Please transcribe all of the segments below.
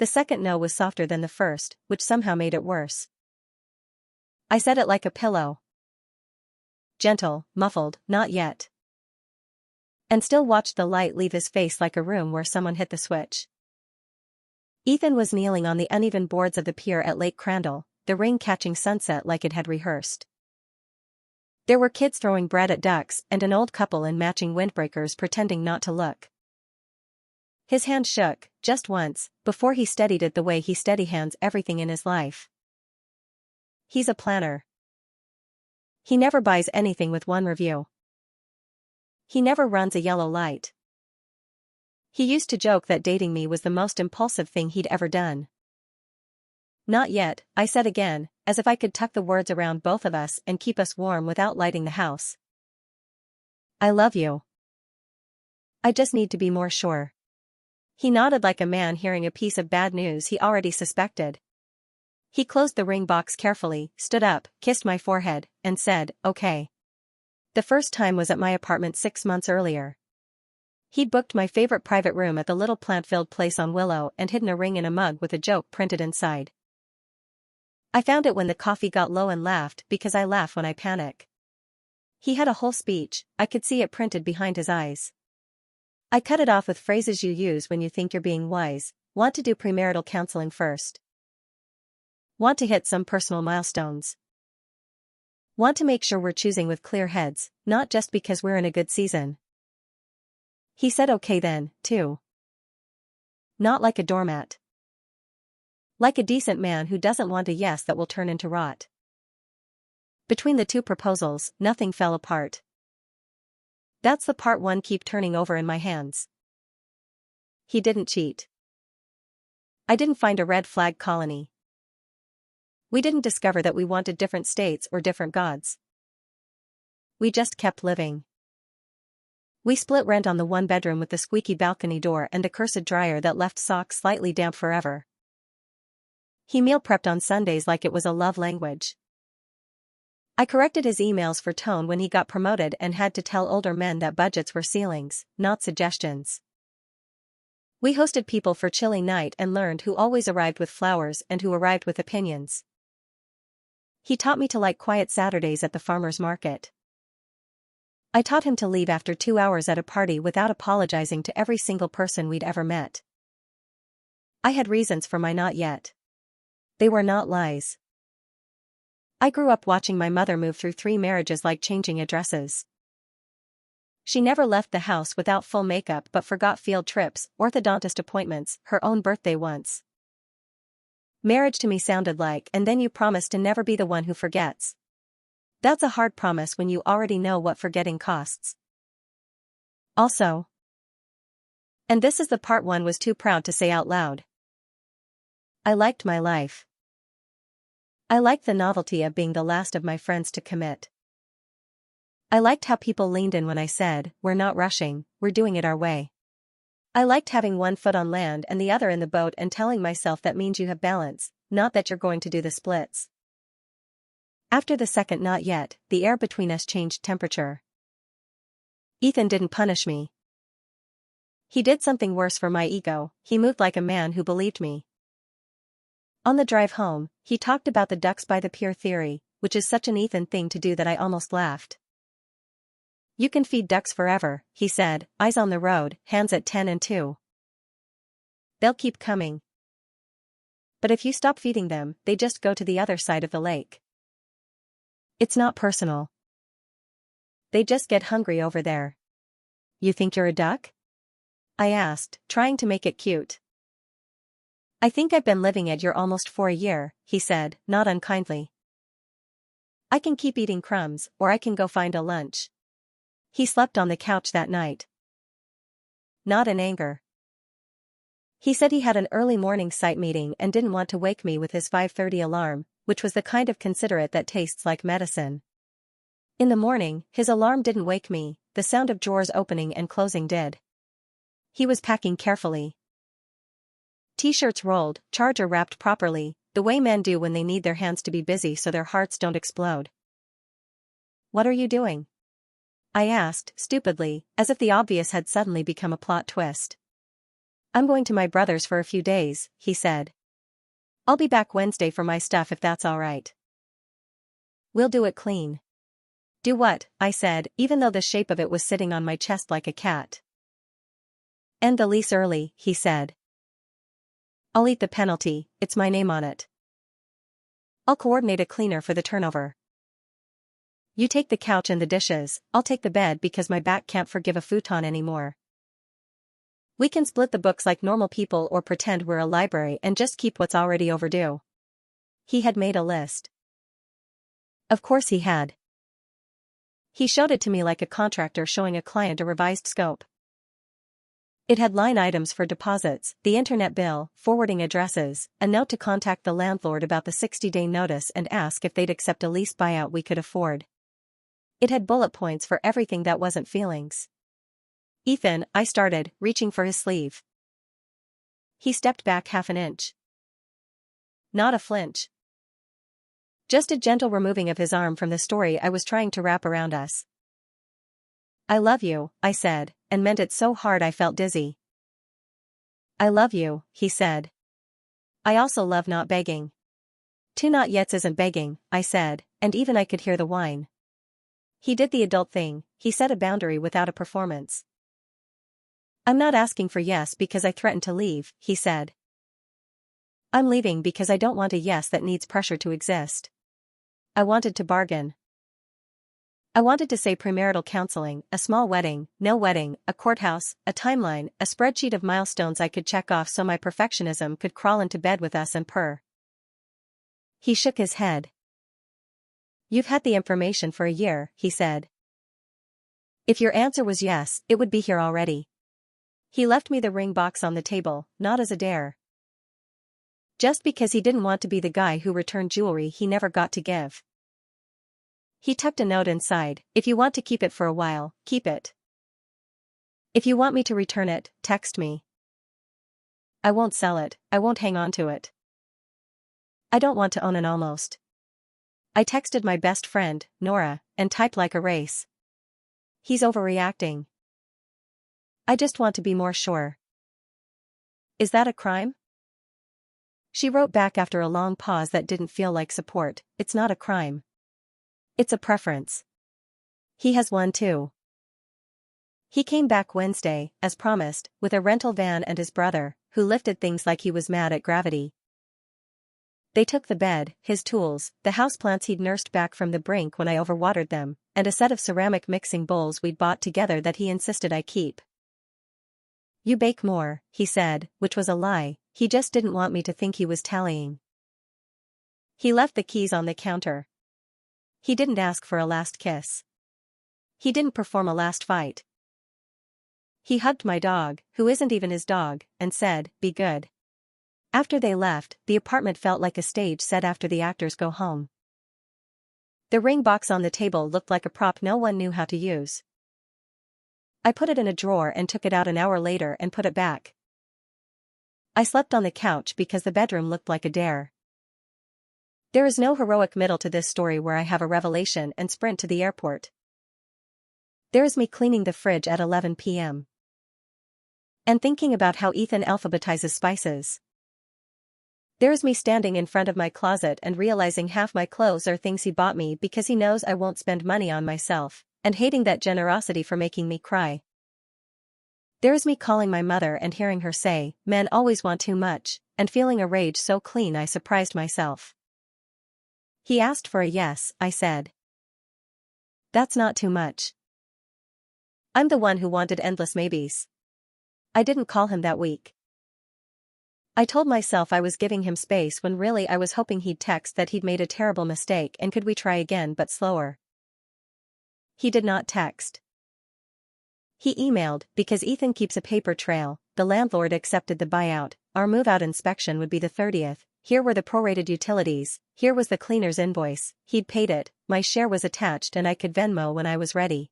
The second no was softer than the first, which somehow made it worse. I said it like a pillow. Gentle, muffled, not yet. And still watched the light leave his face like a room where someone hit the switch. Ethan was kneeling on the uneven boards of the pier at Lake Crandall, the rain catching sunset like it had rehearsed. There were kids throwing bread at ducks and an old couple in matching windbreakers pretending not to look. His hand shook, just once, before he steadied it the way he steady-hands everything in his life. He's a planner. He never buys anything with one review. He never runs a yellow light. He used to joke that dating me was the most impulsive thing he'd ever done. Not yet, I said again, as if I could tuck the words around both of us and keep us warm without lighting the house. I love you. I just need to be more sure. He nodded like a man hearing a piece of bad news he already suspected. He closed the ring box carefully, stood up, kissed my forehead, and said, "Okay." The first time was at my apartment 6 months earlier. He'd booked my favorite private room at the little plant-filled place on Willow and hidden a ring in a mug with a joke printed inside. I found it when the coffee got low and laughed because I laugh when I panic. He had a whole speech, I could see it printed behind his eyes. I cut it off with phrases you use when you think you're being wise: want to do premarital counseling first. Want to hit some personal milestones. Want to make sure we're choosing with clear heads, not just because we're in a good season. He said okay then, too. Not like a doormat. Like a decent man who doesn't want a yes that will turn into rot. Between the two proposals, nothing fell apart. That's the part one keep turning over in my hands. He didn't cheat. I didn't find a red flag colony. We didn't discover that we wanted different states or different gods. We just kept living. We split rent on the one bedroom with the squeaky balcony door and the cursed dryer that left socks slightly damp forever. He meal prepped on Sundays like it was a love language. I corrected his emails for tone when he got promoted and had to tell older men that budgets were ceilings, not suggestions. We hosted people for chilly night and learned who always arrived with flowers and who arrived with opinions. He taught me to like quiet Saturdays at the farmer's market. I taught him to leave after 2 hours at a party without apologizing to every single person we'd ever met. I had reasons for my not yet. They were not lies. I grew up watching my mother move through 3 marriages like changing addresses. She never left the house without full makeup but forgot field trips, orthodontist appointments, her own birthday once. Marriage to me sounded like, and then you promise to never be the one who forgets. That's a hard promise when you already know what forgetting costs. Also. And this is the part one was too proud to say out loud. I liked my life. I liked the novelty of being the last of my friends to commit. I liked how people leaned in when I said, "We're not rushing, we're doing it our way." I liked having one foot on land and the other in the boat and telling myself that means you have balance, not that you're going to do the splits. After the second not yet, the air between us changed temperature. Ethan didn't punish me. He did something worse for my ego, he moved like a man who believed me. On the drive home, he talked about the ducks by the pier theory, which is such an Ethan thing to do that I almost laughed. You can feed ducks forever, he said, eyes on the road, hands at 10 and 2. They'll keep coming. But if you stop feeding them, they just go to the other side of the lake. It's not personal. They just get hungry over there. You think you're a duck? I asked, trying to make it cute. I think I've been living at your almost for a year, he said, not unkindly. I can keep eating crumbs, or I can go find a lunch. He slept on the couch that night. Not in anger. He said he had an early morning site meeting and didn't want to wake me with his 5:30 alarm, which was the kind of considerate that tastes like medicine. In the morning, his alarm didn't wake me, the sound of drawers opening and closing did. He was packing carefully. T-shirts rolled, charger wrapped properly, the way men do when they need their hands to be busy so their hearts don't explode. What are you doing? I asked, stupidly, as if the obvious had suddenly become a plot twist. I'm going to my brother's for a few days, he said. I'll be back Wednesday for my stuff if that's all right. We'll do it clean. Do what? I said, even though the shape of it was sitting on my chest like a cat. End the lease early, he said. I'll eat the penalty, it's my name on it. I'll coordinate a cleaner for the turnover. You take the couch and the dishes, I'll take the bed because my back can't forgive a futon anymore. We can split the books like normal people or pretend we're a library and just keep what's already overdue. He had made a list. Of course he had. He showed it to me like a contractor showing a client a revised scope. It had line items for deposits, the internet bill, forwarding addresses, a note to contact the landlord about the 60-day notice and ask if they'd accept a lease buyout we could afford. It had bullet points for everything that wasn't feelings. Ethan, I started, reaching for his sleeve. He stepped back half an inch. Not a flinch. Just a gentle removing of his arm from the story I was trying to wrap around us. I love you, I said, and meant it so hard I felt dizzy. I love you, he said. I also love not begging. 2 not yets isn't begging, I said, and even I could hear the whine. He did the adult thing, he set a boundary without a performance. I'm not asking for yes because I threatened to leave, he said. I'm leaving because I don't want a yes that needs pressure to exist. I wanted to bargain. I wanted to say premarital counseling, a small wedding, no wedding, a courthouse, a timeline, a spreadsheet of milestones I could check off so my perfectionism could crawl into bed with us and purr. He shook his head. You've had the information for a year, he said. If your answer was yes, it would be here already. He left me the ring box on the table, not as a dare. Just because he didn't want to be the guy who returned jewelry he never got to give. He tucked a note inside, if you want to keep it for a while, keep it. If you want me to return it, text me. I won't sell it, I won't hang on to it. I don't want to own an almost. I texted my best friend, Nora, and typed like a race. He's overreacting. I just want to be more sure. Is that a crime? She wrote back after a long pause that didn't feel like support, it's not a crime. It's a preference. He has one too. He came back Wednesday, as promised, with a rental van and his brother, who lifted things like he was mad at gravity. They took the bed, his tools, the houseplants he'd nursed back from the brink when I overwatered them, and a set of ceramic mixing bowls we'd bought together that he insisted I keep. You bake more, he said, which was a lie, he just didn't want me to think he was tallying. He left the keys on the counter. He didn't ask for a last kiss. He didn't perform a last fight. He hugged my dog, who isn't even his dog, and said, "Be good." After they left, the apartment felt like a stage set after the actors go home. The ring box on the table looked like a prop no one knew how to use. I put it in a drawer and took it out an hour later and put it back. I slept on the couch because the bedroom looked like a dare. There is no heroic middle to this story where I have a revelation and sprint to the airport. There is me cleaning the fridge at 11 p.m. and thinking about how Ethan alphabetizes spices. There is me standing in front of my closet and realizing half my clothes are things he bought me because he knows I won't spend money on myself, and hating that generosity for making me cry. There is me calling my mother and hearing her say, "Men always want too much," and feeling a rage so clean I surprised myself. He asked for a yes, I said. That's not too much. I'm the one who wanted endless maybes. I didn't call him that week. I told myself I was giving him space when really I was hoping he'd text that he'd made a terrible mistake and could we try again but slower. He did not text. He emailed, because Ethan keeps a paper trail, the landlord accepted the buyout, our move-out inspection would be the 30th, here were the prorated utilities, here was the cleaner's invoice, he'd paid it, my share was attached and I could Venmo when I was ready.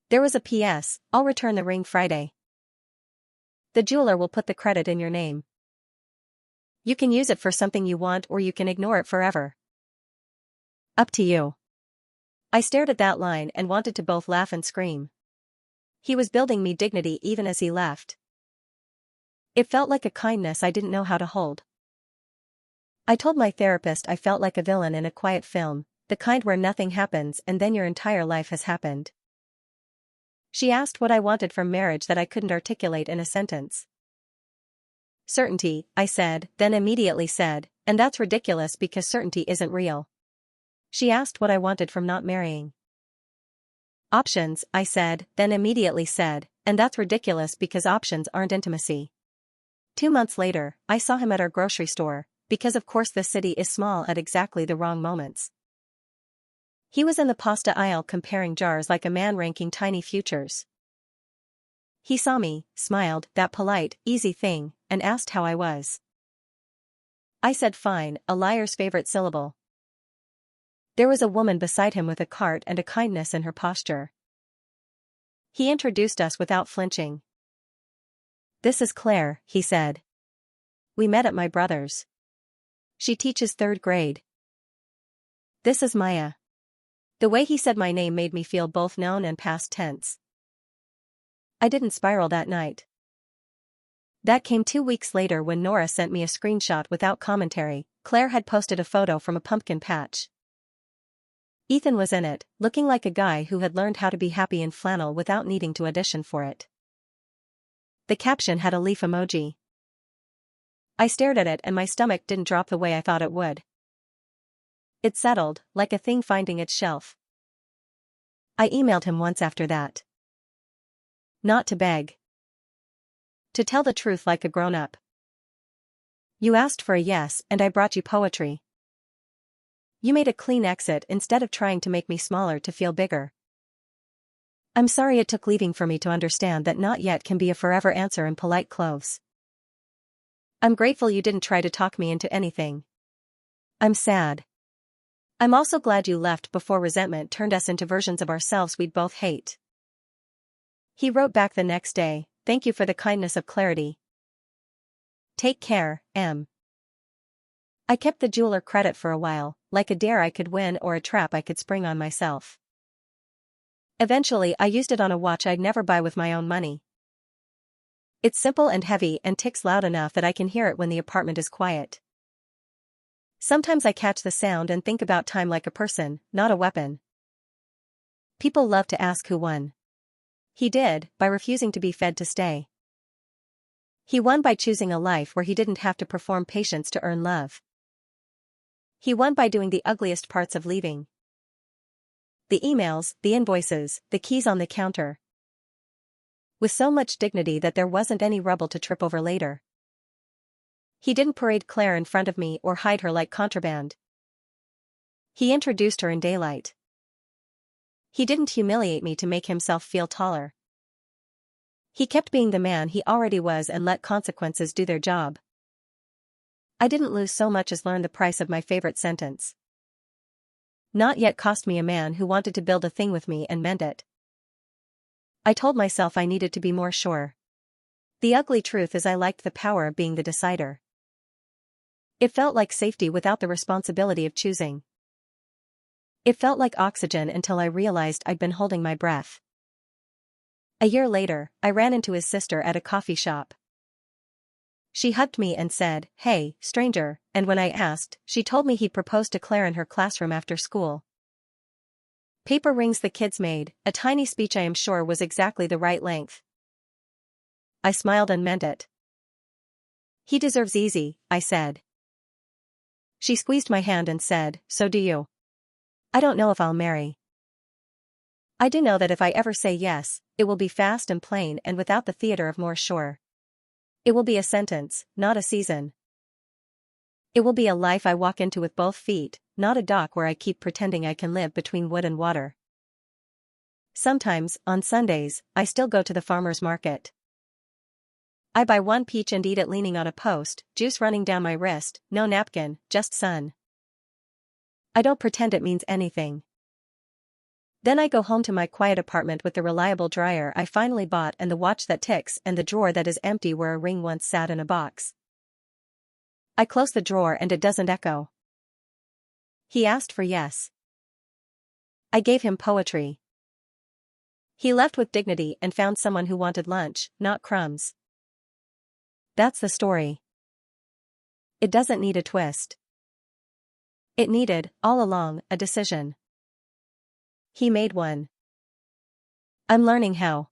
There was a PS, I'll return the ring Friday. The jeweler will put the credit in your name. You can use it for something you want or you can ignore it forever. Up to you. I stared at that line and wanted to both laugh and scream. He was building me dignity even as he left. It felt like a kindness I didn't know how to hold. I told my therapist I felt like a villain in a quiet film, the kind where nothing happens and then your entire life has happened. She asked what I wanted from marriage that I couldn't articulate in a sentence. Certainty, I said, then immediately said, and that's ridiculous because certainty isn't real. She asked what I wanted from not marrying. Options, I said, then immediately said, and that's ridiculous because options aren't intimacy. 2 months later, I saw him at our grocery store, because of course the city is small at exactly the wrong moments. He was in the pasta aisle comparing jars like a man ranking tiny futures. He saw me, smiled, that polite, easy thing, and asked how I was. I said fine, a liar's favorite syllable. There was a woman beside him with a cart and a kindness in her posture. He introduced us without flinching. This is Claire, he said. We met at my brother's. She teaches 3rd grade. This is Maya. The way he said my name made me feel both known and past tense. I didn't spiral that night. That came 2 weeks later when Nora sent me a screenshot without commentary. Claire had posted a photo from a pumpkin patch. Ethan was in it, looking like a guy who had learned how to be happy in flannel without needing to audition for it. The caption had a leaf emoji. I stared at it and my stomach didn't drop the way I thought it would. It settled, like a thing finding its shelf. I emailed him once after that. Not to beg. To tell the truth like a grown-up. You asked for a yes and I brought you poetry. You made a clean exit instead of trying to make me smaller to feel bigger. I'm sorry it took leaving for me to understand that not yet can be a forever answer in polite clothes. I'm grateful you didn't try to talk me into anything. I'm sad. I'm also glad you left before resentment turned us into versions of ourselves we'd both hate. He wrote back the next day, thank you for the kindness of clarity. Take care, M. I kept the jeweler credit for a while, like a dare I could win or a trap I could spring on myself. Eventually I used it on a watch I'd never buy with my own money. It's simple and heavy and ticks loud enough that I can hear it when the apartment is quiet. Sometimes I catch the sound and think about time like a person, not a weapon. People love to ask who won. He did, by refusing to be fed to stay. He won by choosing a life where he didn't have to perform patience to earn love. He won by doing the ugliest parts of leaving. The emails, the invoices, the keys on the counter. With so much dignity that there wasn't any rubble to trip over later. He didn't parade Claire in front of me or hide her like contraband. He introduced her in daylight. He didn't humiliate me to make himself feel taller. He kept being the man he already was and let consequences do their job. I didn't lose so much as learn the price of my favorite sentence. Not yet cost me a man who wanted to build a thing with me and meant it. I told myself I needed to be more sure. The ugly truth is I liked the power of being the decider. It felt like safety without the responsibility of choosing. It felt like oxygen until I realized I'd been holding my breath. A year later, I ran into his sister at a coffee shop. She hugged me and said, "Hey, stranger," and when I asked, she told me he'd proposed to Claire in her classroom after school. Paper rings the kids made, a tiny speech I am sure was exactly the right length. I smiled and meant it. He deserves easy, I said. She squeezed my hand and said, so do you. I don't know if I'll marry. I do know that if I ever say yes, it will be fast and plain and without the theater of more sure. It will be a sentence, not a season. It will be a life I walk into with both feet, not a dock where I keep pretending I can live between wood and water. Sometimes, on Sundays, I still go to the farmer's market. I buy one peach and eat it leaning on a post, juice running down my wrist, no napkin, just sun. I don't pretend it means anything. Then I go home to my quiet apartment with the reliable dryer I finally bought and the watch that ticks and the drawer that is empty where a ring once sat in a box. I close the drawer and it doesn't echo. He asked for yes. I gave him poetry. He left with dignity and found someone who wanted lunch, not crumbs. That's the story. It doesn't need a twist. It needed, all along, a decision. He made one. I'm learning how.